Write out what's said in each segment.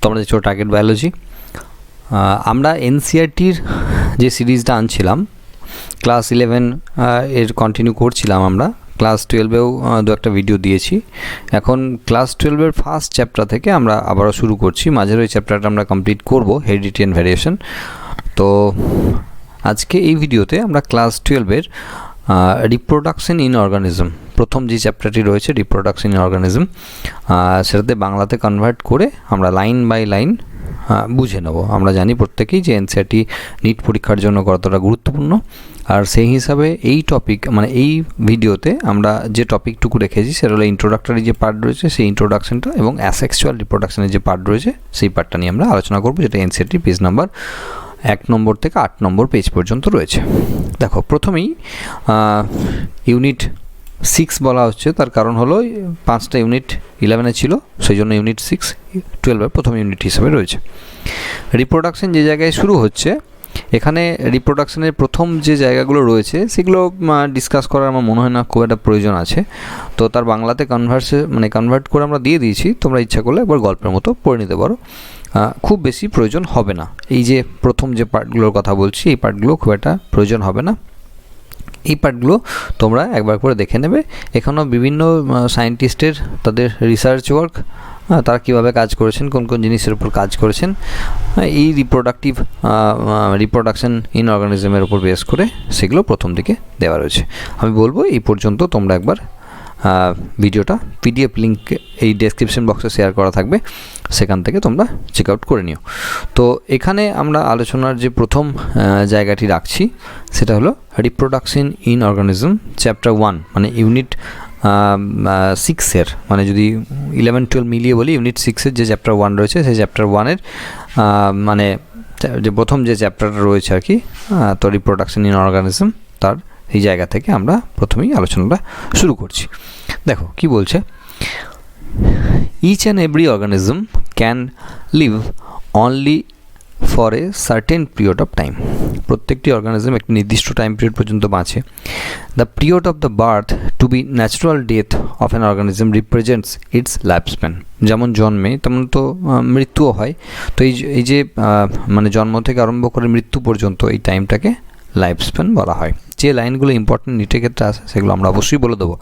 তোমরা দেখছো target biology. আমরা এনসিইআরটির যে সিরিজটা আনছিলাম ক্লাস 11 এর কন্টিনিউ করছিলাম। আমরা ক্লাস 12এও দু একটা ভিডিও দিয়েছি। এখন ক্লাস 12এর ফার্স্ট চ্যাপ্টার থেকে আমরা আবারও শুরু করছি। মাঝের ওই চ্যাপ্টারটা আমরা কমপ্লিট করব, হেরিডিটি অ্যান্ড ভ্যারিয়েশন। তো আজকে এই ভিডিওতে আমরা ক্লাস 12এর রিপ্রোডাকশন ইন অর্গানিজম, প্রথম যে চ্যাপ্টারটি রয়েছে রিপ্রোডাকশন ইন অর্গানিজম, সেটাতে বাংলাতে কনভার্ট করে আমরা লাইন বাই লাইন বুঝে নেব। আমরা জানি প্রত্যেকেই যে এনসিইআরটি নিট পরীক্ষার জন্য কতটা গুরুত্বপূর্ণ, আর সেই হিসাবে এই টপিক মানে এই ভিডিওতে আমরা যে টপিকটুকু রেখেছি সেটা হলো ইন্ট্রোডাক্টরি যে পার্ট রয়েছে সেই ইন্ট্রোডাকশনটা এবং অ্যাসেক্সুয়াল রিপ্রোডাকশনের যে পার্ট রয়েছে সেই পার্টটা নিয়ে আমরা আলোচনা করব, যেটা এনসিইআরটি পেজ নাম্বার 1 নম্বর থেকে 8 নম্বর পেজ পর্যন্ত রয়েছে। দেখো, প্রথমেই ইউনিট 6 বলা হচ্ছে, তার কারণ হলো 5টা ইউনিট 11-এ ছিল, সেই জন্য ইউনিট 6 12-এর প্রথম ইউনিট হিসেবে রয়েছে। রিপ্রোডাকশন যে জায়গায় শুরু হচ্ছে, এখানে রিপ্রোডাকশনের প্রথম যে জায়গাগুলো রয়েছে সেগুলো ডিসকাস করার আমার মনে হয় না খুব একটা প্রয়োজন আছে। তো তার বাংলাতে কনভার্ট করে আমরা দিয়ে দিয়েছি, তোমরা ইচ্ছা করলে একবার গল্পের মতো পড়ে নিতে পারো, খুব বেশি প্রয়োজন হবে না। এই যে প্রথম যে পার্টগুলোর কথা বলছি এই পার্টগুলো খুব একটা প্রয়োজন হবে না। এই পার্টগুলো তোমরা একবার করে দেখে নেবে। এখানেও বিভিন্ন সায়েন্টিস্টের তাদের রিসার্চ ওয়ার্ক, তারা কীভাবে কাজ করেছেন, কোন কোন জিনিসের উপর কাজ করেছেন, এই রিপ্রোডাকশন ইন অর্গানিজমের উপর বেস করে সেগুলো প্রথম দিকে দেওয়া রয়েছে। আমি বলবো এই পর্যন্ত তোমরা একবার ভিডিওটা পিডিএফ লিঙ্ক এই ডেসক্রিপশন বক্সে শেয়ার করা থাকবে, সেখান থেকে তোমরা চেক আউট করে নিও। তো এখানে আমরা আলোচনার যে প্রথম জায়গাটি রাখছি সেটা হলো রিপ্রোডাকশন ইন অর্গানিজম চ্যাপ্টার 1, মানে ইউনিট 6-এর, মানে যদি 11-12 মিলিয়ে বলি ইউনিট 6-এর যে চ্যাপ্টার 1 রয়েছে সেই চ্যাপ্টার 1-এর মানে যে প্রথম যে চ্যাপ্টারটা রয়েছে আর কি, তো রিপ্রোডাকশন ইন অর্গানিজম, তার এই জায়গা থেকে আমরা প্রথমেই আলোচনাটা শুরু করছি। দেখো কি বলছে, each and every organism can live only for a certain period of time. প্রত্যেকটি অর্গানিজম একটি নির্দিষ্ট টাইম পিরিয়ড পর্যন্ত বাঁচে। The period of the birth to be natural death of an organism represents its life span. যেমন জন্মে তেমন তো মৃত্যুও হয়। তো এই যে মানে জন্ম থেকে আরম্ভ করে মৃত্যু পর্যন্ত এই টাইমটাকে লাইফ স্প্যান বলা হয়। যে লাইনগুলো ইম্পর্টেন্ট নিটের ক্ষেত্রে আছে সেগুলো আমরা অবশ্যই বলে দেবো।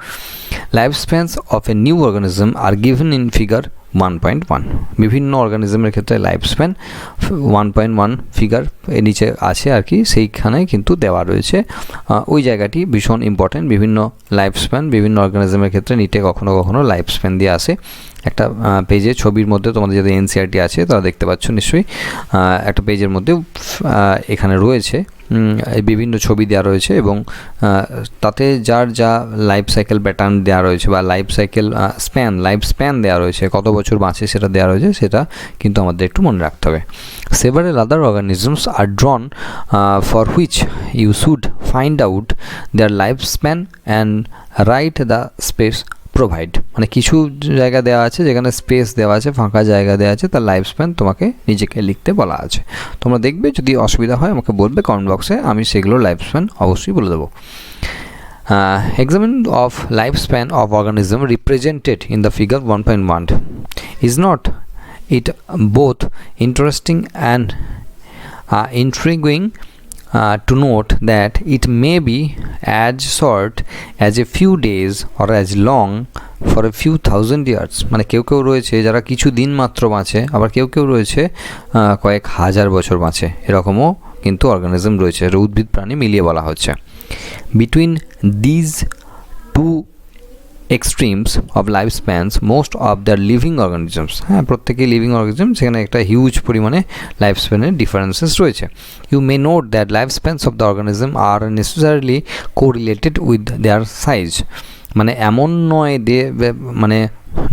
Life spans of a new organism are given in figure 1.1। বিভিন্ন অর্গানিজমের ক্ষেত্রে লাইফ স্প্যান 1.1 ফিগার এর নিচে আছে আর কি, সেইখানে কিন্তু দেওয়া রয়েছে। ওই জায়গাটি ভীষণ ইম্পর্টেন্ট। বিভিন্ন লাইফ স্প্যান বিভিন্ন অর্গানিজমের ক্ষেত্রে নিটে কখনো কখনো লাইফ স্প্যান দিয়ে আসে। একটা পেজে ছবির মধ্যে তোমাদের যাদের এনসিইআরটি আছে তারা দেখতে পাচ্ছ নিশ্চয়ই, একটা পেজের মধ্যে এখানে রয়েছে বিভিন্ন ছবি দেওয়া রয়েছে এবং তাতে যার যা লাইফ সাইকেল প্যাটার্ন দেওয়া রয়েছে বা লাইফ স্প্যান দেওয়া রয়েছে, কত বছর বাঁচে সেটা দেওয়া রয়েছে, সেটা কিন্তু আমাদের একটু মনে রাখতে হবে। Several other organisms are drawn for which you should find out their life span and write the space provide. মানে কিছু জায়গা দেওয়া আছে যেখানে স্পেস দেওয়া আছে, ফাঁকা জায়গা দেওয়া আছে, তার লাইফ স্প্যান তোমাকে নিজেকে লিখতে বলা আছে। তোমরা দেখবে, যদি অসুবিধা হয় আমাকে বলবে কমেন্ট বক্সে, আমি সেগুলোর লাইফ স্প্যান অবশ্যই বলে দেবো। Examine of lifespan of organism represented in the figure 1.1. Is not it both interesting and intriguing to note that it may be as short as a few days or as long for a few thousand years? মানে কেউ কেউ রয়েছে যারা কিছু দিন মাত্র বাঁচে, আবার কেউ কেউ রয়েছে কয়েক হাজার বছর বাঁচে, এরকমও কিন্তু অর্গানিজম রয়েছে, উদ্ভিদ প্রাণী মিলিয়ে বলা হচ্ছে। Between these two extremes of lifespans, most of the living organisms, হ্যাঁ প্রত্যেকেই লিভিং অর্গানিজম, সেখানে একটা হিউজ পরিমাণে লাইফ স্প্যানের ডিফারেন্সেস রয়েছে। You may note that life spans of the organism are necessarily correlated with their size. মানে এমন নয় মানে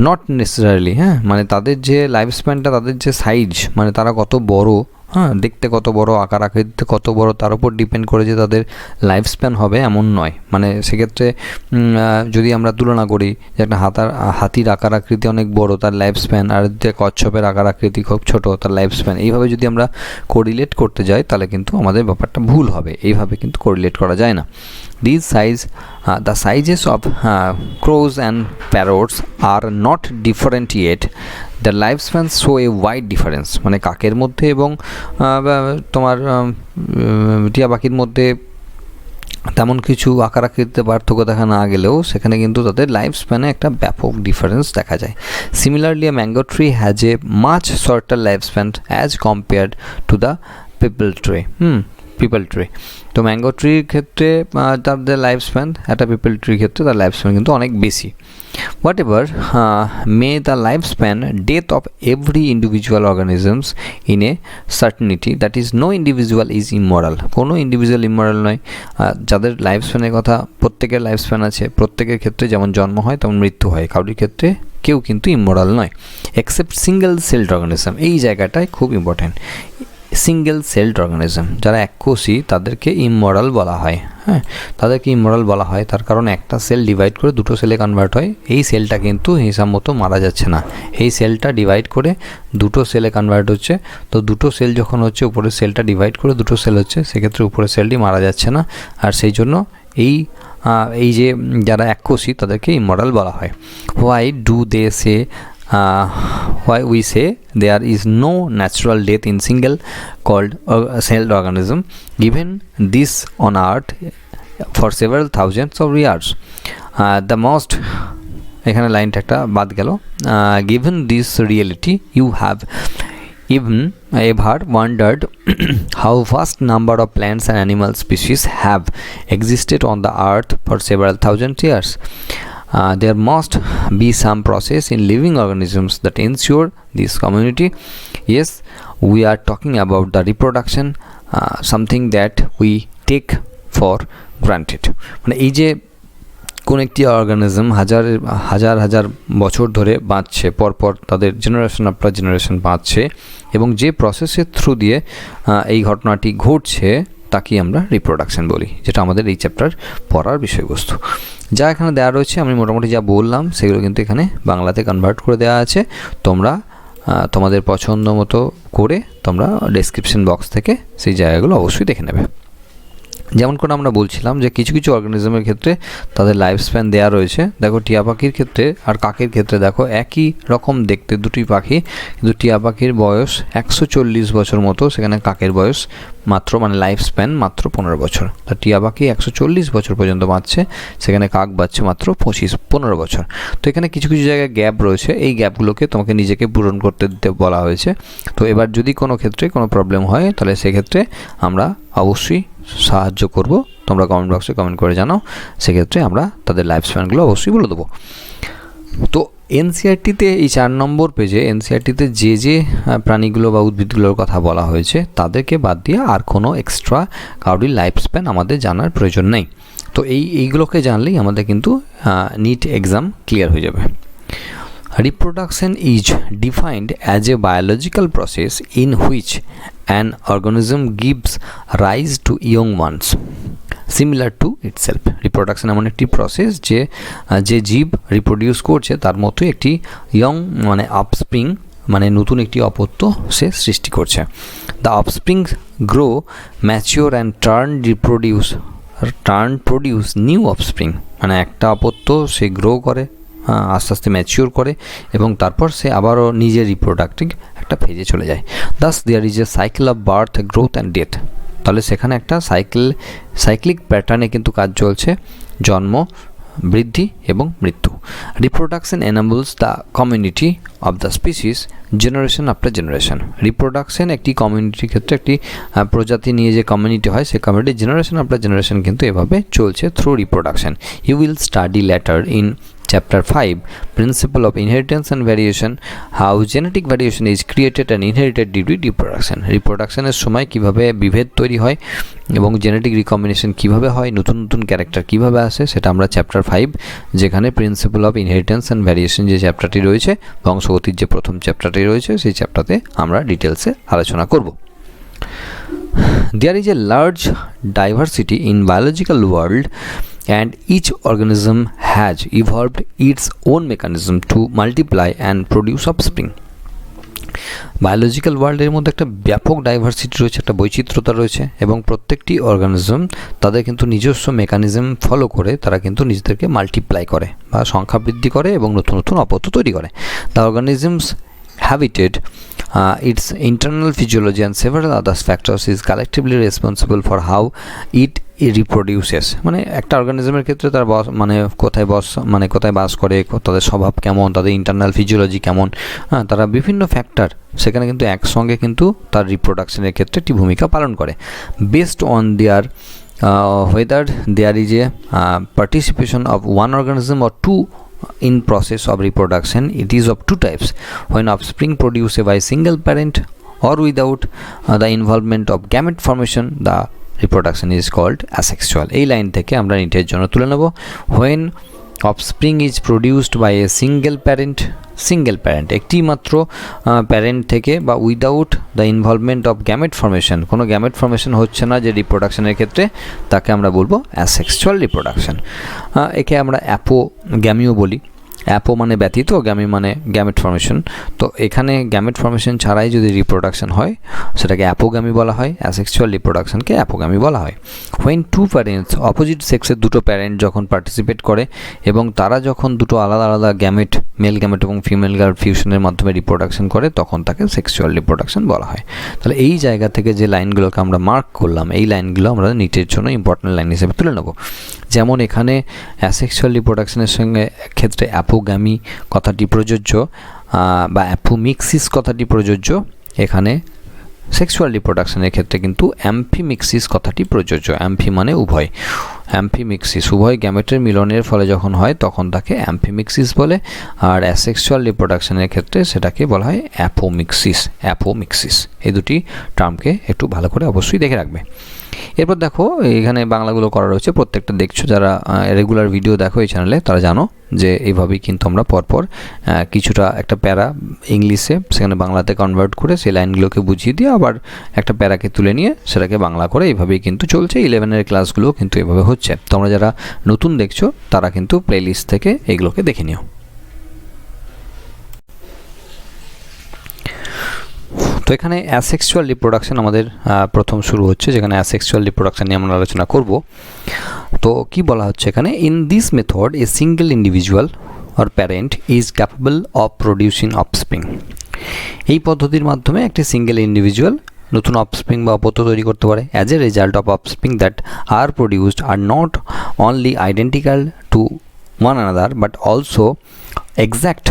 নট নেসেসারিলি, হ্যাঁ মানে তাদের যে লাইফ স্প্যানটা, তাদের যে সাইজ, মানে তারা কত বড়, হ্যাঁ দেখতে কত বড়, আকার আকৃতিতে কত বড়, তার উপর ডিপেন্ড করে যে তাদের লাইফ স্প্যান হবে এমন নয়। মানে সেক্ষেত্রে যদি আমরা তুলনা করি যে একটা হাতির আকার আকৃতি অনেক বড়, তার লাইফ স্প্যান, আর যে কচ্ছপের আকার আকৃতি খুব ছোট, তার লাইফ স্প্যান, এইভাবে যদি আমরা কোরিলেট করতে যাই তাহলে কিন্তু আমাদের ব্যাপারটা ভুল হবে। এইভাবে কিন্তু কোরিলেট করা যায় না। The sizes of crows and parrots are not different yet. The life span show a wide difference, মানে কাকের মধ্যে এবং তোমার টিয়া পাখির মধ্যে তেমন কিছু আকার আকৃতিতে পার্থক্য দেখা না গেলেও সেখানে কিন্তু তাদের লাইফ স্প্যানে একটা ব্যাপক ডিফারেন্স দেখা যায়। Similarly a mango tree has a much shorter lifespan as compared to the people tree। তো ম্যাঙ্গো ট্রির ক্ষেত্রে তাদের লাইফ স্প্যান, একটা পিপল ট্রির ক্ষেত্রে তার লাইফ স্প্যান কিন্তু অনেক বেশি। Whatever may the life span death of every individual organisms in a certainty that is no individual is immortal. কোনো ইন্ডিভিজুয়াল ইমোরাল নয়। যাদের লাইফ স্প্যানের কথা, প্রত্যেকের লাইফ স্প্যান আছে, প্রত্যেকের ক্ষেত্রে যেমন জন্ম হয় তেমন মৃত্যু হয়, কারোর ক্ষেত্রে কেউ কিন্তু ইমোরাল নয় এক্সেপ্ট সিঙ্গেল সেলড অর্গানিজম। এই জায়গাটায় খুব ইম্পর্ট্যান্ট। সিঙ্গেল সেলড অর্গানিজম যারা এককোষী তাদেরকে ইমোরাল বলা হয়। হ্যাঁ, তাদেরকে ইমোরাল বলা হয় তার কারণ একটা সেল ডিভাইড করে দুটো সেলে কনভার্ট হয়, এই সেলটা কিন্তু হিসাব মতো মারা যাচ্ছে না, এই সেলটা ডিভাইড করে দুটো সেলে কনভার্ট হচ্ছে। তো দুটো সেল যখন হচ্ছে, উপরের সেলটা ডিভাইড করে দুটো সেল হচ্ছে, সেক্ষেত্রে উপরের সেলটি মারা যাচ্ছে না, আর সেই জন্য এই যে যারা এককোষী তাদেরকে ইমোরাল বলা হয়। Why do they say why we say there is no natural death in single called celled organism given this on earth for several thousands of years। The most এখানে লাইনটা একটা বাদ গেল। given this reality you have even ever wondered how vast number of plants and animal species have existed on the earth for several thousand years? There must be some process in living organisms that ensure this community. Yes, we are talking about the reproduction, something that we take for granted. মানে এই যে কোন একটি organism হাজার হাজার বছর ধরে বাঁচছে, পরপর তাদের জেনারেশন আফটার জেনারেশন বাঁচছে, এবং যে প্রসেসের থ্রু দিয়ে এই ঘটনাটি ঘটছে তাকে আমরা রিপ্রোডাকশন বলি, যেটা আমাদের এই চ্যাপ্টার পড়ার বিষয়বস্তু। যা এখানে দেওয়া রয়েছে আমি মোটামুটি যা বললাম সেগুলো কিন্তু এখানে বাংলাতে কনভার্ট করে দেওয়া আছে। তোমরা তোমাদের পছন্দ মতো করে তোমরা ডেসক্রিপশন বক্স থেকে সেই জায়গাগুলো অবশ্যই দেখে নেবে। যেমন করে আমরা বলছিলাম যে কিছু কিছু অর্গানিজমের ক্ষেত্রে তাদের লাইফ স্প্যান দেওয়া রয়েছে। দেখো টিয়া পাখির ক্ষেত্রে আর কাকের ক্ষেত্রে দেখো একই রকম দেখতে দুটি পাখি, কিন্তু টিয়া পাখির বয়স 140 বছর মতো, সেখানে কাকের বয়স মাত্র, মানে লাইফ স্প্যান মাত্র 15 বছর। তা টিয়া পাখি 140 বছর পর্যন্ত বাঁচছে, সেখানে কাক বাঁচছে মাত্র 15 বছর। তো এখানে কিছু কিছু জায়গায় গ্যাপ রয়েছে, এই গ্যাপগুলোকে তোমাকে নিজেকে পূরণ করতে দিতে বলা হয়েছে। তো এবার যদি কোনো ক্ষেত্রে কোনো প্রবলেম হয় তাহলে সেক্ষেত্রে আমরা অবশ্যই সাহায্য করব, তোমরা কমেন্ট বক্সে কমেন্ট করে জানাও, সেক্ষেত্রে আমরা তাদের লাইফ স্প্যানগুলো অবশ্যই বলে দেবো। তো এনসিইআরটিতে এই 4 নম্বর পেজে এনসিইআরটিতে যে যে প্রাণীগুলো বা উদ্ভিদগুলোর কথা বলা হয়েছে তাদেরকে বাদ দিয়ে আর কোনো এক্সট্রা কারোর লাইফ স্প্যান আমাদের জানার প্রয়োজন নেই। তো এইগুলোকে জানলেই আমাদের কিন্তু নিট এক্সাম ক্লিয়ার হয়ে যাবে। Reproduction is defined as a biological process in which an organism gives rise to young ones similar to itself. Reproduction এমন একটি প্রসেস যে জীব রিপ্রোডিউস করছে তার মতো একটি ইয়ং মানে অফস্প্রিং, মানে নতুন একটি অপত্য সে সৃষ্টি করছে। The offspring grow mature and produce new offspring, মানে একটা অপত্য সে গ্রো করে, আস্তে আস্তে ম্যাচিওর করে, এবং তারপর সে আবারও নিজের রিপ্রোডাক্টিভ একটা ফেজে চলে যায়। Thus there is a cycle of birth, growth and death. তাহলে সেখানে একটা সাইক্লিক প্যাটার্নে কিন্তু কাজ চলছে, জন্ম, বৃদ্ধি এবং মৃত্যু। Reproduction এনাবলস the community of the species generation after generation. Reproduction একটি কমিউনিটির ক্ষেত্রে, একটি প্রজাতি নিয়ে যে কমিউনিটি হয় সেই কমিউনিটি জেনারেশন আফটার জেনারেশন কিন্তু এভাবে চলছে through reproduction. You will study later in Chapter 5, Principle of Inheritance and Variation, how genetic variation is created and inherited due to reproduction. রিপ্রোডাকশনের সময় কিভাবে বিভেদ তৈরি হয় এবং জেনেটিক রিকম্বিনেশন কিভাবে হয়, নতুন নতুন ক্যারেক্টার কিভাবে আসে, সেটা আমরা চ্যাপ্টার 5, যেখানে principle of inheritance and variation যে চ্যাপ্টারটি রয়েছে, বংশগতির যে প্রথম চ্যাপ্টারটি রয়েছে, সেই চ্যাপ্টারতে আমরা ডিটেলসে আলোচনা করব। There is a large diversity in biological world and each organism has evolved its own mechanism to multiply and produce offspring. Biological ওয়ার্ল্ডের মধ্যে একটা ব্যাপক ডাইভার্সিটি রয়েছে, একটা বৈচিত্র্যতা রয়েছে, এবং প্রত্যেকটি অর্গানিজম তাদের কিন্তু নিজস্ব মেকানিজম ফলো করে তারা কিন্তু নিজেদেরকে মাল্টিপ্লাই করে বা সংখ্যা বৃদ্ধি করে এবং নতুন নতুন অপত্য তৈরি করে। The organisms habitat, its internal physiology and several other factors is collectively responsible for how it reproduces. মানে একটা অর্গানিজমের ক্ষেত্রে তার মানে কোথায় বাস করে, তাদের স্বভাব কেমন, তাদের ইন্টারনাল ফিজিওলজি কেমন, তারা বিভিন্ন ফ্যাক্টর সেখানে কিন্তু একসঙ্গে কিন্তু তার রিপ্রোডাকশনের ক্ষেত্রে একটি ভূমিকা পালন করে। Based on their whether there is a participation of one organism or two in process of reproduction, it is of two types: when offspring produced by single parent or without the involvement of gamete formation, the reproduction is called asexual. এই line থেকে আমরা নিটের জন্য তুলে নেব, when offspring is produced by a single parent একটি মাত্র parent থেকে, বা without the involvement of gamete formation, কোনো গ্যামেট ফর্মেশন হচ্ছে না যে রিপ্রোডাকশনের ক্ষেত্রে, তাকে আমরা বলবো অ্যাসেক্সুয়াল রিপ্রোডাকশন। একে আমরা অ্যাপোগ্যামিও বলি। অ্যাপো মানে ব্যতীত, গ্যামি মানে গ্যামেট ফর্মেশন। তো এখানে গ্যামেট ফর্মেশন ছাড়াই যদি রিপ্রোডাকশন হয় সেটাকে অ্যাপোগ্যামি বলা হয়, অ্যাসেক্সুয়াল রিপ্রোডাকশনকে অ্যাপোগ্যামি বলা হয়। হোয়েন টু প্যারেন্টস, অপোজিট সেক্সের দুটো প্যারেন্ট যখন পার্টিসিপেট করে এবং তারা যখন দুটো আলাদা আলাদা গ্যামেট, মেল গ্যামেট এবং ফিমেল গ্যামেট ফিউশনের মাধ্যমে রিপ্রোডাকশন করে, তখন তাকে সেক্সুয়াল রিপ্রোডাকশন বলা হয়। তাহলে এই জায়গা থেকে যে লাইনগুলোকে আমরা মার্ক করলাম, এই লাইনগুলো আমরা নিটের জন্য ইম্পর্টেন্ট লাইন হিসেবে তুলে নেব। যেমন এখানে অ্যাসেক্সুয়াল রিপ্রোডাকশনের সঙ্গে ক্ষেত্রে অ্যাপোগ্যামি কথাটি প্রযোজ্য, বা অ্যাপোমিক্সিস কথাটি প্রযোজ্য। এখানে সেক্সুয়াল রিপ্রোডাকশনের ক্ষেত্রে কিন্তু অ্যাম্ফিমিক্সিস কথাটি প্রযোজ্য। অ্যাম্ফি মানে উভয়, অ্যাম্ফিমিক্সিস উভয় গ্যামেটের মিলনের ফলে যখন হয় তখন তাকে অ্যাম্ফিমিক্সিস বলে, আর অ্যাসেক্সুয়াল রিপ্রোডাকশনের ক্ষেত্রে সেটাকে বলা হয় অ্যাপোমিক্সিস। এই দুটি টার্মকে একটু ভালো করে অবশ্যই দেখে রাখবে। এরপর দেখো এখানে বাংলাগুলো করা রয়েছে, প্রত্যেকটা দেখছো যারা রেগুলার ভিডিও দেখো এই চ্যানেলে তারা জানো যে এইভাবেই কিন্তু আমরা পরপর কিছুটা একটা প্যারা ইংলিশে সেখানে বাংলাতে কনভার্ট করে সেই লাইনগুলোকে বুঝিয়ে দিয়ে আবার একটা প্যারাকে তুলে নিয়ে সেটাকে বাংলা করে এইভাবেই কিন্তু চলছে। 11-এর ক্লাসগুলো কিন্তু এভাবে হচ্ছে। তোমরা যারা নতুন দেখছো তারা কিন্তু প্লেলিস্ট থেকে এগুলোকে দেখে নিও। তো এখানে অ্যাসেক্সুয়াল রিপ্রোডাকশন আমাদের প্রথম শুরু হচ্ছে, যেখানে অ্যাসেক্সুয়াল রিপ্রোডাকশন নিয়ে আমরা আলোচনা করব। তো কি বলা হচ্ছে এখানে, in this method a single individual or parent is capable of producing offspring. এই পদ্ধতির মাধ্যমে একটি সিঙ্গেল ইন্ডিভিজুয়াল নতুন অফস্প্রিং বা অপত্য তৈরি করতে পারে। As a result of offspring that are produced are not only identical to one another but also exact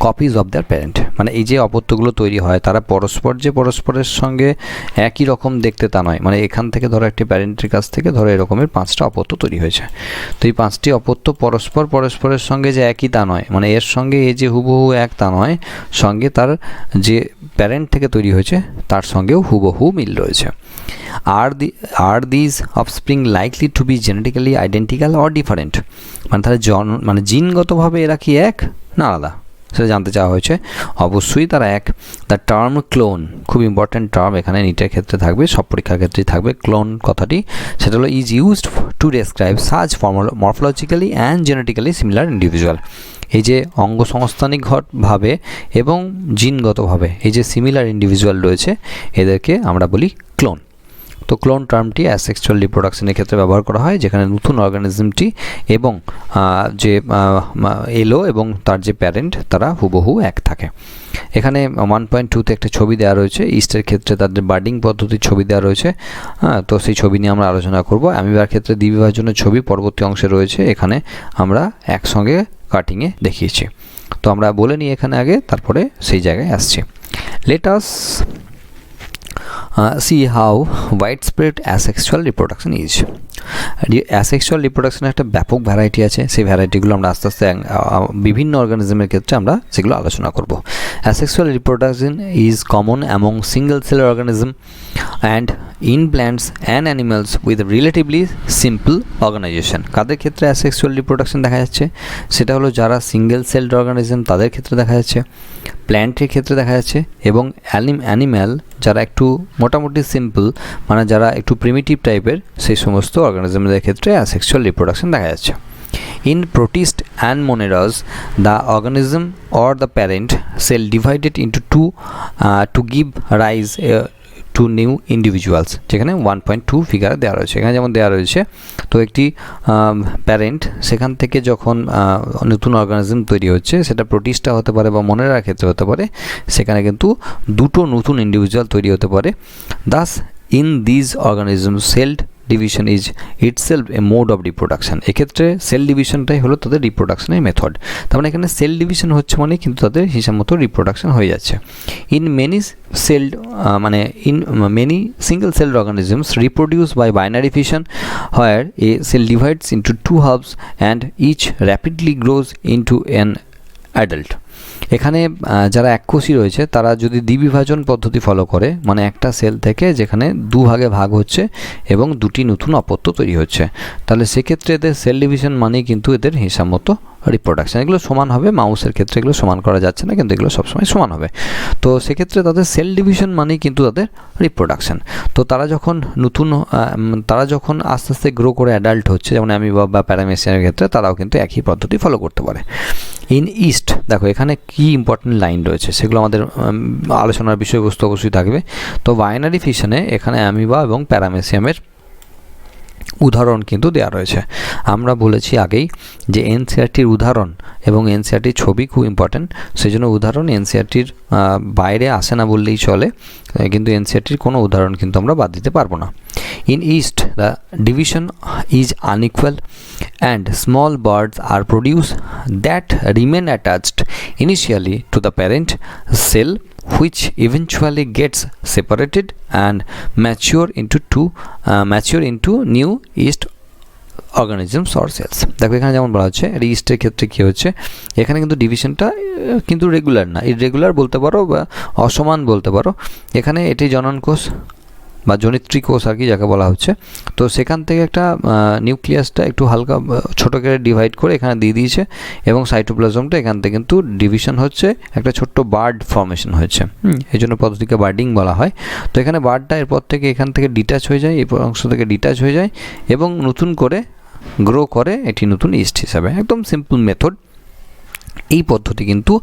copies of their parent. মানে এই যে অপত্যগুলো তৈরি হয় তারা পরস্পরের সঙ্গে একই রকম দেখতে তা নয়। মানে এখান থেকে ধরো একটি প্যারেন্টের কাছ থেকে ধরো এরকমের 5টা অপত্য তৈরি হয়েছে। তো এই 5টি অপত্য পরস্পরের সঙ্গে যে একই তা নয়, মানে এর সঙ্গে এই যে হুবহু এক তা নয়, সঙ্গে তার যে প্যারেন্ট থেকে তৈরি হয়েছে তার সঙ্গেও হুবহু মিল রয়েছে। Are this offspring likely to be genetically identical or different, মানে তারা জিনগতভাবে এরা কি এক না আলাদা সেটা জানতে চাওয়া হয়েছে। অবশ্যই তারা এক। দ্য টার্ম ক্লোন, খুব ইম্পর্ট্যান্ট টার্ম এখানে নিটের ক্ষেত্রে থাকবে, সব পরীক্ষার ক্ষেত্রেই থাকবে ক্লোন কথাটি। সেটা হলো is used to describe such morphologically and genetically similar individual. এই যে অঙ্গসংস্থানিকভাবে এবং জিনগতভাবে এই যে সিমিলার ইন্ডিভিজুয়াল রয়েছে এদেরকে আমরা বলি ক্লোন। তো ক্লোন টার্মটি অ্যাসেক্সুয়াল রিপ্রোডাকশনের ক্ষেত্রে ব্যবহার করা হয়, যেখানে নতুন অর্গানিজমটি এবং যে এলো এবং তার যে প্যারেন্ট তারা হুবহু এক থাকে। এখানে 1.2তে একটা ছবি দেওয়া রয়েছে, ইস্টের ক্ষেত্রে তাদের বার্ডিং পদ্ধতির ছবি দেওয়া রয়েছে। তো সেই ছবি নিয়ে আমরা আলোচনা করব। অ্যামিবার ক্ষেত্রে দ্বিবিভাজনের ছবি পরবর্তী অংশে রয়েছে, এখানে আমরা একসঙ্গে কাটিংয়ে দেখিয়েছি। তো আমরা বলে নিই এখানে আগে, তারপরে সেই জায়গায় আসছি। Let us see how widespread asexual reproduction is. Asexual রিপ্রোডাকশনের একটা ব্যাপক ভ্যারাইটি আছে, সেই ভ্যারাইটিগুলো আমরা আস্তে আস্তে বিভিন্ন অর্গানিজমের ক্ষেত্রে আমরা সেগুলো আলোচনা করব। Asexual reproduction is common among single cell organism and in plants and animals with relatively simple organisation. কাদের ক্ষেত্রে অ্যাসেক্সুয়াল রিপ্রোডাকশন দেখা যাচ্ছে, সেটা হলো যারা সিঙ্গেল সেলড অর্গানিজম তাদের ক্ষেত্রে দেখা যাচ্ছে, প্ল্যান্টের ক্ষেত্রে দেখা যাচ্ছে, এবং অ্যানিম্যাল যারা একটু মোটামুটি সিম্পল মানে যারা একটু প্রিমিটিভ টাইপের সেই সমস্ত অর্গানিজমদের ক্ষেত্রে অ্যাসেক্সুয়াল রিপ্রোডাকশন দেখা যাচ্ছে। In protists and moneras, the organism or the parent cell divided into two to give rise two new individuals, যেখানে 1.2 ফিগার দেওয়া রয়েছে। এখানে যেমন দেওয়া রয়েছে, তো একটি প্যারেন্ট সেখান থেকে যখন নতুন অর্গানিজম তৈরি হচ্ছে, সেটা প্রোটিস্টা হতে পারে বা মনেরার ক্ষেত্রে হতে পারে, সেখানে কিন্তু দুটো নতুন ইন্ডিভিজুয়াল তৈরি হতে পারে। Das in these organism cell division is itself A mode of reproduction. এক্ষেত্রে সেল ডিভিশনটাই হলো তাদের রিপ্রোডাকশনের মেথড। তার মানে এখানে সেল ডিভিশন হচ্ছে মানে কিন্তু তাদের হিসাব মতো রিপ্রোডাকশন হয়ে যাচ্ছে। In many celled in many single celled organisms reproduce by binary fission, where a cell divides into two halves and each rapidly grows into an adult. এখানে যারা এককোষী রয়েছে তারা যদি দ্বিবিভাজন পদ্ধতি ফলো করে, মানে একটা সেল থেকে যেখানে দুভাগে ভাগ হচ্ছে এবং দুটি নতুন অপত্য তৈরি হচ্ছে, তাহলে সেক্ষেত্রে এদের সেল ডিভিশন মানেই কিন্তু এদের হিসাব মতো রিপ্রোডাকশন। এগুলো সমান হবে, মাউসের ক্ষেত্রে এগুলো সমান করা যাচ্ছে না, কিন্তু এগুলো সবসময় সমান হবে। তো সেক্ষেত্রে তাদের সেল ডিভিশন মানেই কিন্তু তাদের রিপ্রোডাকশন। তো তারা যখন আস্তে আস্তে গ্রো করে অ্যাডাল্ট হচ্ছে, যেমন অ্যামিবা বা প্যারামেসিয়ার ক্ষেত্রে, তারাও কিন্তু একই পদ্ধতি ফলো করতে পারে। ইন ইস্ট, দেখো এখানে কি ইম্পর্টেন্ট লাইন রয়েছে, সেগুলো আমাদের আলোচনার বিষয়বস্তু অবশ্যই থাকবে। তো বাইনারি ফিশনে এখানে অ্যামিবা এবং প্যারামেসিয়ামের উদাহরণ কিন্তু দেওয়া রয়েছে। আমরা বলেছি আগেই যে এনসিইআরটির উদাহরণ এবং এনসিইআরটির ছবি খুব ইম্পর্টেন্ট, সেই জন্য উদাহরণ এনসিইআরটির বাইরে আসে না বললেই চলে, কিন্তু এনসিইআরটির কোনো উদাহরণ কিন্তু আমরা বাদ দিতে পারবো না। In East, the division is unequal and small birds are produced that remain attached initially to the parent cell, which eventually gets separated and mature into new yeast organisms or cells. দেখো এখানে যেমন বলা হচ্ছে, ইস্টের ক্ষেত্রে কী হচ্ছে, এখানে কিন্তু ডিভিশনটা কিন্তু রেগুলার না, ইররেগুলার বলতে পারো বা অসমান বলতে পারো। এখানে এটি জনন কোষ বা জনিত্রী কোষ আর কি যাকে বলা হচ্ছে। তো সেখান থেকে একটা নিউক্লিয়াসটা একটু হালকা ছোটো করে ডিভাইড করে এখানে দিয়ে দিয়েছে, এবং সাইটোপ্লাজমটা এখান থেকে কিন্তু ডিভিশন হচ্ছে, একটা ছোট্ট বার্ড ফর্মেশন হয়েছে। এই জন্য পদ্ধতিকে বার্ডিং বলা হয়। তো এখানে বার্ডটা এরপর থেকে এখান থেকে ডিটাচ হয়ে যায়, এই অংশ থেকে ডিটাচ হয়ে যায় এবং নতুন করে গ্রো করে এটি নতুন ইস্ট হিসাবে। একদম সিম্পল মেথড। এই পদ্ধতি কিন্তু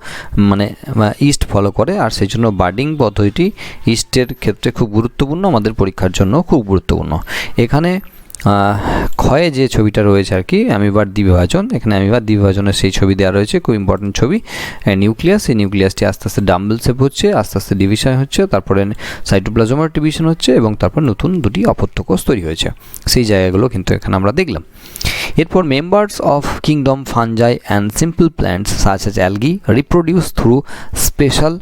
ইস্ট ফলো করে, আর সেই জন্য বার্ডিং পদ্ধতিটি ইস্টের ক্ষেত্রে খুব গুরুত্বপূর্ণ, আমাদের পরীক্ষার জন্য খুব গুরুত্বপূর্ণ। এখানে ক্ষয়ে যে ছবিটা রয়েছে আর কি, অ্যামিবার দ্বিবিভাজন, এখানে অ্যামিবার দ্বিবিভাজনের সেই ছবি দেওয়া রয়েছে, খুব ইম্পর্টেন্ট ছবি। নিউক্লিয়াস, এই নিউক্লিয়াসটি আস্তে আস্তে ডাম্বেল শেপ হচ্ছে, আস্তে আস্তে ডিভিশন হচ্ছে, তারপরে সাইটোপ্লাজমের ডিভিশন হচ্ছে, এবং তারপর নতুন দুটি অপত্য কোষ তৈরি হয়েছে। সেই জায়গাগুলো কিন্তু এখানে আমরা দেখলাম। এরপর members of kingdom fungi and simple plants such as algae reproduce through special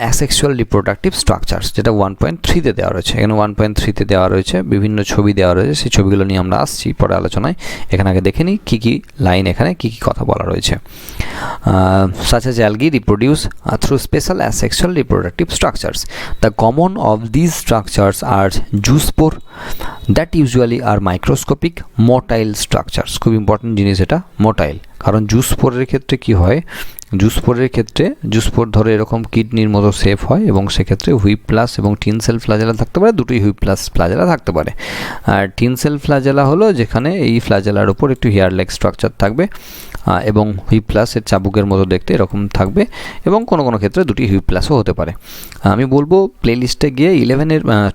asexual reproductive structures, যেটা 1.3-তে দেওয়া রয়েছে। এখানে 1.3-তে দেওয়া রয়েছে, বিভিন্ন ছবি দেওয়া রয়েছে, সেই ছবিগুলো নিয়ে আমরা আসছি পরে আলোচনায়। এখানে আগে দেখে নিই কী কী লাইন, এখানে কী কী কথা বলা রয়েছে। such as algae reproduce through special asexual reproductive structures. The common of these structures are zoospore that usually are microscopic motile structures. খুব ইম্পর্টেন্ট জিনিস এটা, মোটাইল। কারণ জুসপোরের ক্ষেত্রে কি হয়, জুসপোর ধরে এরকম কিডনির মতো শেপ হয়, এবং সেক্ষেত্রে হুইপ প্লাস এবং টিন সেল ফ্লাজেলা থাকতে পারে, দুটোই হুইপ প্লাস ফ্লাজেলা থাকতে পারে। আর টিন সেল ফ্লাজেলা হলো যেখানে এই ফ্লাজেলার উপর একটু হেয়ার লাইক স্ট্রাকচার থাকবে, এবং হুইপ প্লাসের চাবুকের মতো দেখতে এরকম থাকবে, এবং কোনো কোনো ক্ষেত্রে দুটি হুইপ প্লাসও হতে পারে। আমি বলবো প্লেলিস্টে গিয়ে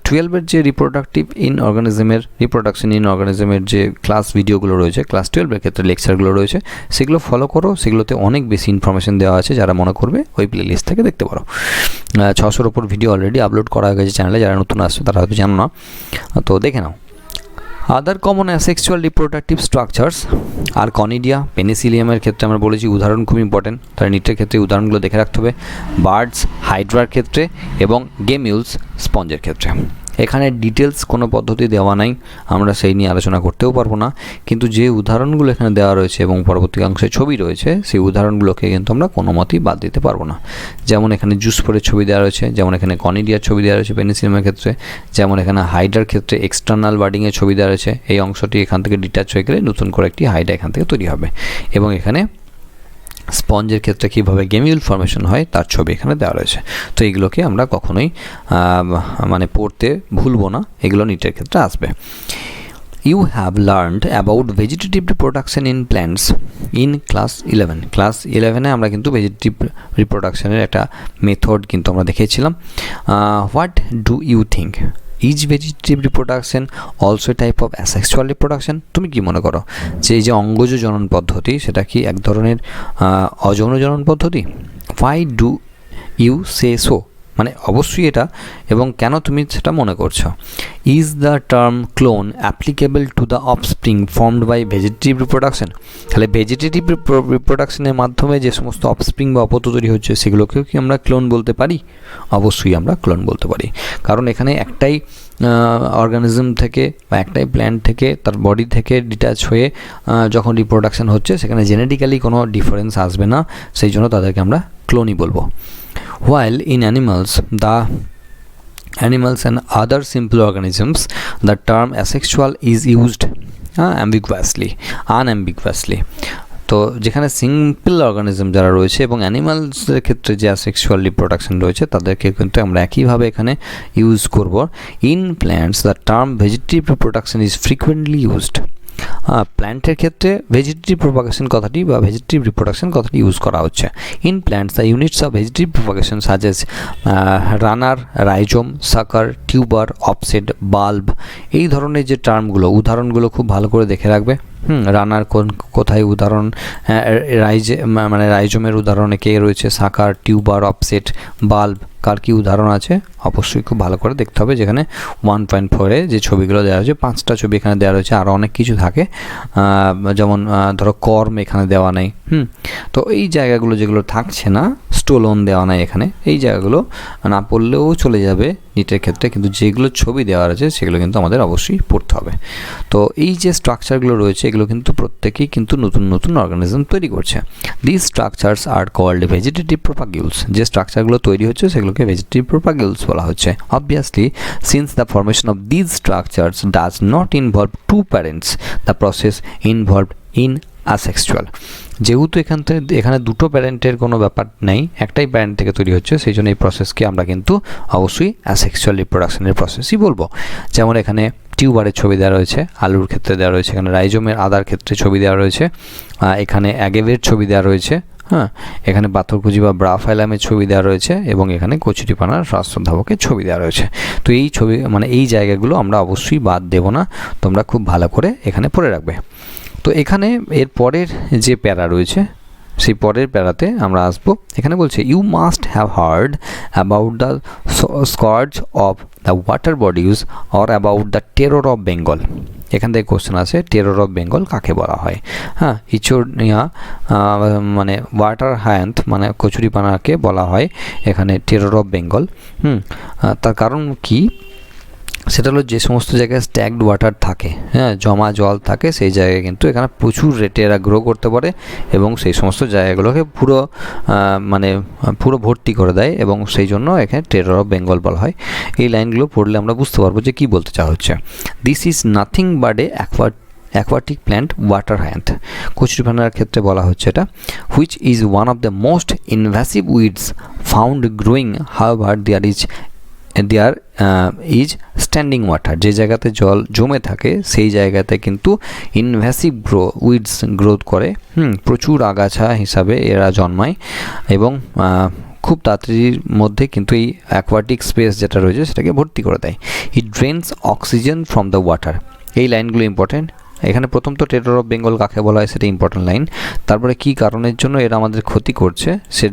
12-এর যে রিপ্রোডাকশন ইন অর্গানিজমের যে ক্লাস ভিডিওগুলো রয়েছে, ক্লাস 12-এর ক্ষেত্রে লেকচারগুলো রয়েছে, সেগুলো ফলো করো। সেগুলোতে অনেক বেশি ইনফরমেশন দেওয়া আছে, যারা মনে করবে ওই প্লেলিস্ট থেকে দেখতে পারো। 600-র ওপর ভিডিও অলরেডি আপলোড করা হয়ে গেছে চ্যানেলে, যারা নতুন আসছে তারা হয়তো জানো না, তো দেখে নাও। আদার কমন অ্যাসেক্সুয়াল রিপ্রোডাক্টিভ স্ট্রাকচার্স আর কনিডিয়া, পেনিসিলিয়ামের ক্ষেত্রে আমরা বলেছি উদাহরণ খুব ইম্পর্টেন্ট, তার নিটের ক্ষেত্রে উদাহরণগুলো দেখে রাখতে হবে। বার্ডস, হাইড্রার ক্ষেত্রে, এবং গেমিউলস, স্পঞ্জের ক্ষেত্রে। এখানে ডিটেলস কোনো পদ্ধতি দেওয়া নাই, আমরা সেই নিয়ে আলোচনা করতেও পারবো না, কিন্তু যে উদাহরণগুলো এখানে দেওয়া রয়েছে এবং পরবর্তী অংশে ছবি রয়েছে, সেই উদাহরণগুলোকে কিন্তু আমরা কোনো মতেই বাদ দিতে পারবো না। যেমন এখানে জুসপোরের ছবি দেওয়া রয়েছে, যেমন এখানে কনিডিয়ার ছবি দেওয়া রয়েছে পেনিসিলিয়ামের ক্ষেত্রে, যেমন এখানে হাইডার ক্ষেত্রে এক্সটার্নাল বার্ডিংয়ের ছবি দেওয়া রয়েছে, এই অংশটি এখান থেকে ডিটাচ হয়ে গেলে নতুন করে একটি হাইডা এখান থেকে তৈরি হবে, এবং এখানে স্পঞ্জের ক্ষেত্রে কীভাবে গেমিউল ফর্মেশন হয় তার ছবি এখানে দেওয়া রয়েছে। তো এইগুলোকে আমরা কখনোই পড়তে ভুলবো না, এগুলো নিটের ক্ষেত্রে আসবে। You have learned about vegetative reproduction in plants in class 11. Class 11 আমরা কিন্তু ভেজিটেটিভ রিপ্রোডাকশনের একটা মেথড কিন্তু আমরা দেখেছিলাম। What do you think? Is vegetative reproduction also type of asexual reproduction? তুমি কি মনে করো যে এই যে অঙ্গজ জনন পদ্ধতি সেটা কি এক ধরনের অযৌন জনন পদ্ধতি? Why do you say so? মানে অবশ্যই এটা, এবং কেন তুমি সেটা মনে করছো? Is the term clone applicable to the offspring formed by vegetative reproduction? তাহলে ভেজিটেটিভ রিপ্রোডাকশনের মাধ্যমে যে সমস্ত অফস্প্রিং বা অপত্য তৈরি হচ্ছে সেগুলোকেও কি আমরা ক্লোন বলতে পারি? অবশ্যই আমরা ক্লোন বলতে পারি, কারণ এখানে একটাই অর্গানিজম থেকে বা একটাই প্ল্যান্ট থেকে তার বডি থেকে ডিট্যাচ হয়ে যখন রিপ্রোডাকশন হচ্ছে সেখানে জেনেটিক্যালি কোনো ডিফারেন্স আসবে না, সেই জন্য তাদেরকে আমরা ক্লোনই বলবো। While in animals and other simple organisms, the term asexual is used unambiguously. তো যেখানে সিম্পল অর্গানিজম যারা রয়েছে এবং অ্যানিমালসের ক্ষেত্রে যে অ্যাসেক্সুয়াল রিপ্রোডাকশন রয়েছে তাদেরকে কিন্তু আমরা একইভাবে এখানে ইউজ করব। In plants the term vegetative reproduction is frequently used. প্ল্যান্টের ক্ষেত্রে ভেজিটেটিভ প্রোপাগেশন কথাটি বা ভেজিটেটিভ রিপ্রোডাকশন কথাটি ইউজ করা হচ্ছে। In plants the units of vegetative propagation such as runner, rhizome, সাকার, টিউবার, অফসেট, বাল্ব, এই ধরনের যে টার্মগুলো, উদাহরণগুলো খুব ভালো করে দেখে রাখবে। রানার কোথায় উদাহরণ, মানে রাইজোমের উদাহরণে কে রয়েছে, সাকার, টিউবার, অফসেট, বাল্ব কার কী উদাহরণ আছে অবশ্যই খুব ভালো করে দেখতে হবে। যেখানে 1.4-এ যে ছবিগুলো দেওয়া হয়েছে, 5টা ছবি এখানে দেওয়া রয়েছে, আরও অনেক কিছু থাকে, যেমন ধরো কর্ম এখানে দেওয়া নেই। তো এই জায়গাগুলো যেগুলো থাকছে না, স্টোলন দেওয়া নাই এখানে, এই জায়গাগুলো না পড়লেও চলে যাবে নিটের ক্ষেত্রে, কিন্তু যেগুলো ছবি দেওয়া রয়েছে সেগুলো কিন্তু আমাদের অবশ্যই পড়তে হবে। তো এই যে স্ট্রাকচারগুলো রয়েছে এগুলো কিন্তু প্রত্যেকেই কিন্তু নতুন নতুন অর্গানিজম তৈরি করছে। This structures are called vegetative propagules. যে স্ট্রাকচারগুলো তৈরি হচ্ছে সেগুলোকে ভেজিটেটিভ প্রোপাগিউলস বলা হচ্ছে। Obviously since the formation of this structures does not involve two parents, the process involved in asexual. যেহেতু এখানে দুটো প্যারেন্টের কোনো ব্যাপার নেই, একটাই প্যারেন্ট থেকে তৈরি হচ্ছে, সেই জন্য এই প্রসেসকে আমরা কিন্তু অবশ্যই অ্যাসেক্সুয়াল রিপ্রোডাকশনের প্রসেসই বলবো। যেমন এখানে টিউবারের ছবি দেওয়া রয়েছে, আলুর ক্ষেত্রে দেওয়া রয়েছে, এখানে রাইজোমের আদার ক্ষেত্রে ছবি দেওয়া রয়েছে, এখানে অ্যাগেভের ছবি দেওয়া রয়েছে, এখানে পাথরকুচি বা ব্রাফাইলামের ছবি দেওয়া রয়েছে, এবং এখানে কচুরিপানার রাষ্ট্রধাবকের ছবি দেওয়া রয়েছে। তো এই ছবি মানে এই জায়গাগুলো আমরা অবশ্যই বাদ দেব না, তোমরা খুব ভালো করে এখানে পড়ে রাখবে। তো এখানে এর পরের যে প্যারা রয়েছে সেই পরের প্যারাতে আমরা আসবো। এখানে বলছে you must have heard about the scourge of the water bodies or about the terror of Bengal. এখান থেকে কোশ্চেন আছে টেরর অফ বেঙ্গল কাকে বলা হয়। ইচোনিয়া মানে ওয়াটার হায়ান্থ মানে কচুরিপানাকে বলা হয় এখানে টেরর অফ বেঙ্গল। তার কারণ কি? সেটা হলো যে সমস্ত জায়গায় স্ট্যাগড ওয়াটার থাকে, জমা জল থাকে, সেই জায়গায় কিন্তু এখানে প্রচুর রেটে এরা গ্রো করতে পারে এবং সেই সমস্ত জায়গাগুলোকে পুরো ভর্তি করে দেয়, এবং সেই জন্য এখানে টেরর অফ বেঙ্গল বলা হয়। এই লাইনগুলো পড়লে আমরা বুঝতে পারবো যে কী বলতে চাওয়া হচ্ছে। This is nothing but a aquatic plant water hyacinth. কচুরিপানার ক্ষেত্রে বলা হচ্ছে এটা, which is one of the most invasive weeds found growing however there is standing water. যে জায়গাতে জল জমে থাকে সেই জায়গাতে কিন্তু ইনভ্যাসিভ উইডস গ্রোথ করে, প্রচুর আগাছা হিসাবে এরা জন্মায়, এবং খুব তাড়াতাড়ির মধ্যে কিন্তু এই অ্যাকোয়াটিক স্পেস যেটা রয়েছে সেটাকে ভর্তি করে দেয়। It drains oxygen from the water. এই লাইনগুলো ইম্পর্টেন্ট। এখানে প্রথম তো টেরর অফ বেঙ্গল কাকে বলা হয় সেটা ইম্পর্টেন্ট লাইন, তারপরে কী কারণের জন্য এরা আমাদের ক্ষতি করছে সেই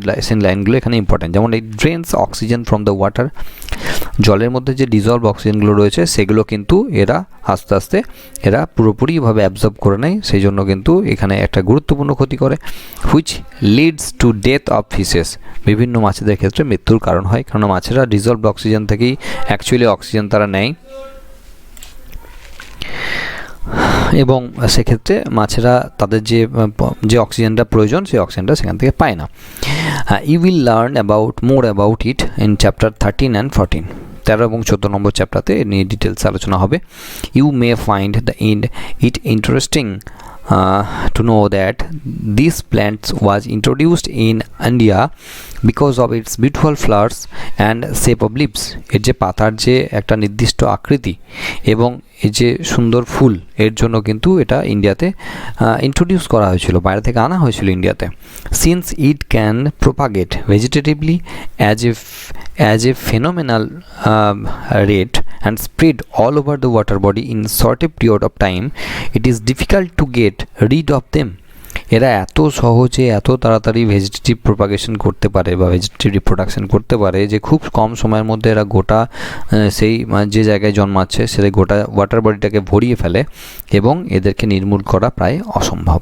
লাইনগুলো এখানে ইম্পর্টেন্ট। যেমন এই drains oxygen from the water, জলের মধ্যে যে ডিজলভ অক্সিজেনগুলো রয়েছে সেগুলো কিন্তু এরা আস্তে আস্তে পুরোপুরিভাবে অ্যাবজর্ব করে নেয়, সেই জন্য কিন্তু এখানে একটা গুরুত্বপূর্ণ ক্ষতি করে। Which leads to death of fishes. বিভিন্ন মাছেদের ক্ষেত্রে মৃত্যুর কারণ হয়, কারণ মাছেরা ডিজলভ অক্সিজেন থেকেই অ্যাকচুয়ালি অক্সিজেন তারা নেয়, এবং সেক্ষেত্রে মাছেরা তাদের যে অক্সিজেনটা প্রয়োজন সেই অক্সিজেনটা সেখান থেকে পায় না। You will learn more about it in chapter 13 and 14। 13 এবং 14 নম্বর চ্যাপ্টারতে এ নিয়ে ডিটেলস আলোচনা হবে। You may find it interesting to know that this plant was introduced in India because of its beautiful flowers and shape of leaves। এর যে পাতার যে একটা নির্দিষ্ট আকৃতি এবং এই যে সুন্দর ফুল এর জন্য কিন্তু এটা ইন্ডিয়াতে ইন্ট্রোডিউস করা হয়েছিল, বাইরে থেকে আনা হয়েছিল ইন্ডিয়াতে। Since it can propagate vegetatively as a phenomenal rate and spread all over the water body in short period of time, it is difficult to get rid of them. এরা এত সহজে এত তাড়াতাড়ি ভেজিটেটিভ প্রোপাগেশন করতে পারে বা vegetative reproduction করতে পারে যে খুব কম সময়ের মধ্যে এরা গোটা সেই যে জায়গায় জন্মাচ্ছে সেটা গোটা ওয়াটার বডিটাকে ভরিয়ে ফেলে এবং এদেরকে নির্মূল করা প্রায় অসম্ভব।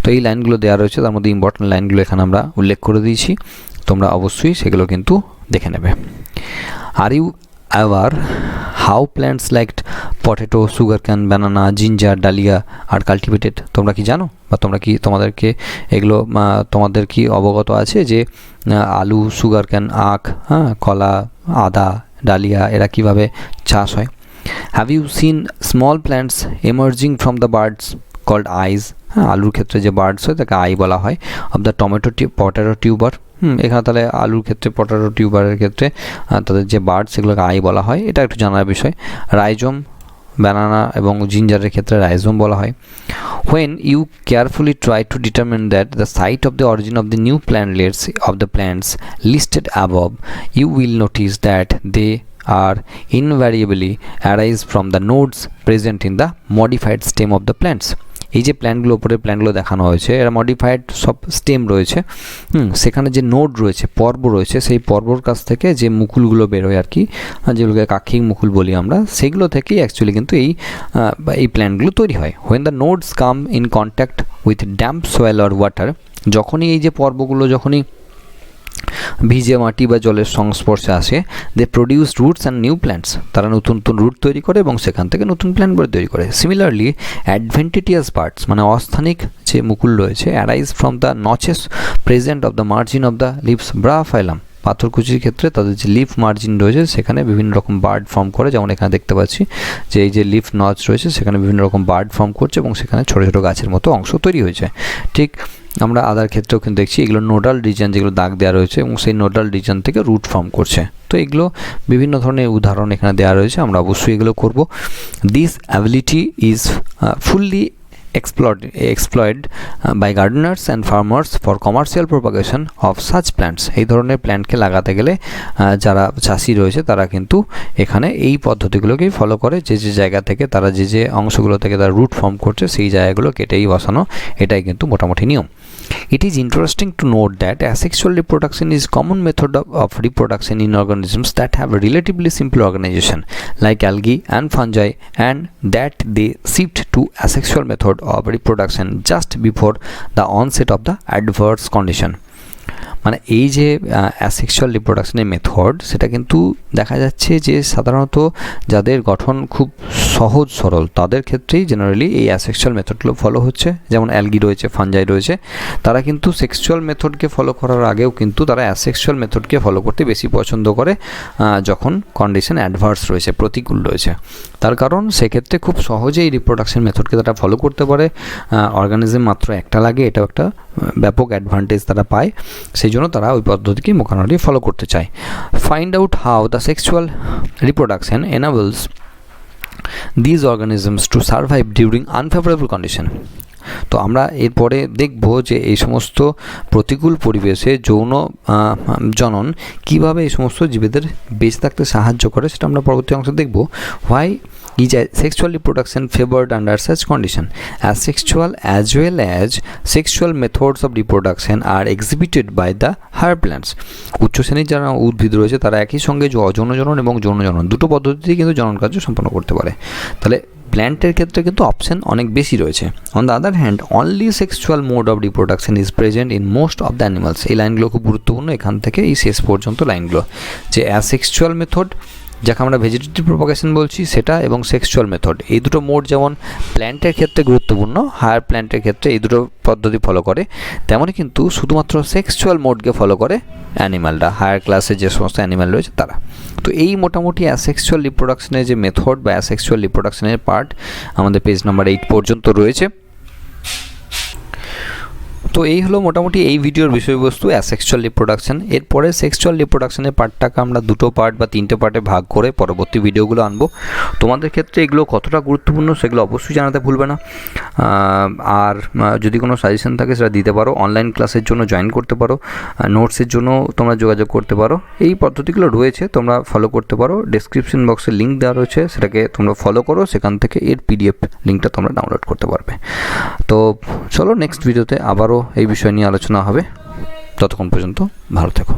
তো এই লাইনগুলো দেওয়া রয়েছে, তার মধ্যে ইম্পর্টেন্ট লাইনগুলো এখানে আমরা উল্লেখ করে দিয়েছি, তোমরা অবশ্যই সেগুলো কিন্তু দেখে নেবে। Are you aware how plants like potato, sugarcane, banana, ginger, dahlia are cultivated? তোমরা কি জানো বা তোমাদেরকে এগুলো তোমাদের কি অবগত আছে যে আলু, সুগারকেন, আখ, কলা, আদা, ডালিয়া এরা কিভাবে চাষ হয়? Have you seen small plants emerging from the buds called eyes? আলুর ক্ষেত্রে যে বার্ডস হয় তাকে আই বলা হয়। অফ দ্য পটেটো টিউবার, এখানে তাহলে আলুর ক্ষেত্রে পটেটো টিউবারের ক্ষেত্রে তাদের যে বার্ড সেগুলোকে আই বলা হয়, এটা একটু জানার বিষয়। রাইজোম, ব্যানানা এবং জিঞ্জারের ক্ষেত্রে রাইজোম বলা হয়। When you carefully try to determine that the site of the origin of the new plantlets of the plants listed above, you will notice that they are invariably arise from the nodes present in the modified stem of the plants. এই যে প্ল্যান্টগুলো উপরে প্ল্যান্টগুলো দেখানো হয়েছে এরা modified সব stem রয়েছে, সেখানে যে নোড রয়েছে, পর্ব রয়েছে, সেই পর্বর কাছ থেকে যে মুকুলগুলো বেরোয় আর কি, যেগুলোকে কাক্ষিক মুকুল বলি আমরা, সেগুলো থেকেই অ্যাকচুয়ালি কিন্তু এই প্ল্যান্টগুলো তৈরি হয়। When the nodes come in contact with damp soil or water, যখনই এই যে পর্বগুলো যখনই ভিজে মাটি বা জলের সংস্পর্শে আসে, they produce roots and new plants, তারা নতুন নতুন রুট তৈরি করে এবং সেখান থেকে নতুন প্ল্যান্ট তৈরি করে। সিমিলারলি অ্যাডভেন্টিটিয়াস পার্টস মানে অস্থানিক যে মুকুল রয়েছে, arise from the notches present of the margin of the leaves Bryophyllum, পাথরকুচির ক্ষেত্রে তাদের যে লিফ মার্জিন রয়েছে সেখানে বিভিন্ন রকম বার্ড ফর্ম করে, যেমন এখানে দেখতে পাচ্ছি যে এই যে লিফ নচ রয়েছে সেখানে বিভিন্ন রকম বার্ড ফর্ম করছে এবং সেখানে ছোটো ছোটো গাছের মতো অংশ তৈরি হয়েছে। ঠিক আমরা আদার ক্ষেত্রেও কিন্তু দেখছি এগুলো নোডাল রিজন, যেগুলো দাগ দেওয়া রয়েছে এবং সেই নোডাল রিজন থেকে রুট ফর্ম করছে। তো এগুলো বিভিন্ন ধরনের উদাহরণ এখানে দেওয়া রয়েছে, আমরা অবশ্যই এগুলো করব। This ability is fully exploited by gardeners and farmers for commercial propagation of such plants. এই ধরনের প্ল্যান্টকে লাগাতে গেলে যারা চাষি রয়েছে তারা কিন্তু এখানে এই পদ্ধতিগুলোকেই ফলো করে, যে যে জায়গা থেকে তারা যে অংশগুলো থেকে তারা রুট ফর্ম করছে সেই জায়গাগুলো কেটেই বসানো, এটাই কিন্তু মোটামুটি নিয়ম। It is interesting to note that asexual reproduction is common method of reproduction in organisms that have a relatively simple organization like algae and fungi, and that they shift to asexual method of reproduction just before the onset of the adverse condition. মানে এই যে asexual রিপ্রোডাকশনের method সেটা কিন্তু দেখা যাচ্ছে যে সাধারণত যাদের গঠন খুব সহজ সরল তাদের ক্ষেত্রেই জেনারেলি এই অ্যাসেক্সুয়াল মেথডগুলো ফলো হচ্ছে। যেমন অ্যালগি রয়েছে, ফানজাই রয়েছে, তারা কিন্তু সেক্সুয়াল মেথডকে ফলো করার আগেও কিন্তু তারা অ্যাসেক্সুয়াল মেথডকে ফলো করতে বেশি পছন্দ করে যখন কন্ডিশন অ্যাডভার্স রয়েছে, প্রতিকূল রয়েছে। তার কারণ সেক্ষেত্রে খুব সহজেই রিপ্রোডাকশন মেথডকে তারা ফলো করতে পারে, অর্গানিজম মাত্র একটা লাগে, এটাও একটা ব্যাপক অ্যাডভান্টেজ তারা পায়, সেই জন্য তারা ওই পদ্ধতিকে মোটামুটি ফলো করতে চায়। Find out how the sexual reproduction এনাবলস these organisms to survive during unfavourable condition. তো আমরা এরপরে দেখব যে এই সমস্ত প্রতিকূল পরিবেশে যৌন জনন কীভাবে এই সমস্ত জীবেদের বেঁচে থাকতে সাহায্য করে, সেটা আমরা পরবর্তী অংশে দেখব। Why is sexual reproduction favored under such condition? Asexual as well as sexual methods of reproduction are exhibited by the higher plants. উচ্চ শ্রেণীর যারা উদ্ভিদ রয়েছে তারা একই সঙ্গে যৌন জনন এবং যৌন জনন দুটো পদ্ধতিতেই কিন্তু জনন কার্য সম্পন্ন করতে পারে। তাহলে প্ল্যান্টের ক্ষেত্রে কিন্তু অপশন অনেক বেশি রয়েছে। On the other hand only sexual mode of reproduction is present in most of the animals. এই লাইনগুলো খুব গুরুত্বপূর্ণ, এখান থেকে এই শেষ পর্যন্ত লাইনগুলো, যে অ্যাসেক্সুয়াল মেথড যাকে আমরা ভেজিটেটিভ প্রোপাগেশন বলছি সেটা এবং সেক্সুয়াল মেথড, এই দুটো মোড যেমন প্ল্যান্টের ক্ষেত্রে গুরুত্বপূর্ণ, হায়ার প্ল্যান্টের ক্ষেত্রে এই দুটো পদ্ধতি ফলো করে, তেমনই কিন্তু শুধুমাত্র সেক্সুয়াল মোডকে ফলো করে অ্যানিমালরা, হায়ার ক্লাসের যে সমস্ত অ্যানিমাল রয়েছে তারা। তো এই মোটামুটি অ্যাসেক্সুয়াল রিপ্রোডাকশনের যে মেথড বা অ্যাসেক্সুয়াল রিপ্রোডাকশনের পার্ট আমাদের পেজ নাম্বার 8 পর্যন্ত রয়েছে। তো এই হলো মোটামুটি এই ভিডিওর বিষয়বস্তু অ্যাসেক্সুয়াল রিপ্রোডাকশন। এরপরে সেক্সুয়াল রিপ্রোডাকশনের পার্টটাকে আমরা 2টো পার্ট বা 3টে পার্টে ভাগ করে পরবর্তী ভিডিওগুলো আনবো। তোমাদের ক্ষেত্রে এগুলো কতটা গুরুত্বপূর্ণ সেগুলো অবশ্যই জানাতে ভুলবে না। আর যদি কোনো সাজেশন থাকে সেটা দিতে পারো। অনলাইন ক্লাসের জন্য জয়েন করতে পারো, নোটসের জন্য তোমরা যোগাযোগ করতে পারো। এই পদ্ধতিগুলো রয়েছে, তোমরা ফলো করতে পারো। ডেসক্রিপশন বক্সে লিঙ্ক দেওয়া রয়েছে, সেটাকে তোমরা ফলো করো, সেখান থেকে এর PDF লিঙ্কটা তোমরা ডাউনলোড করতে পারবে। তো চলো নেক্সট ভিডিওতে আবারও এই বিষয় নিয়ে আলোচনা হবে। ততক্ষণ পর্যন্ত ভালো থেকো।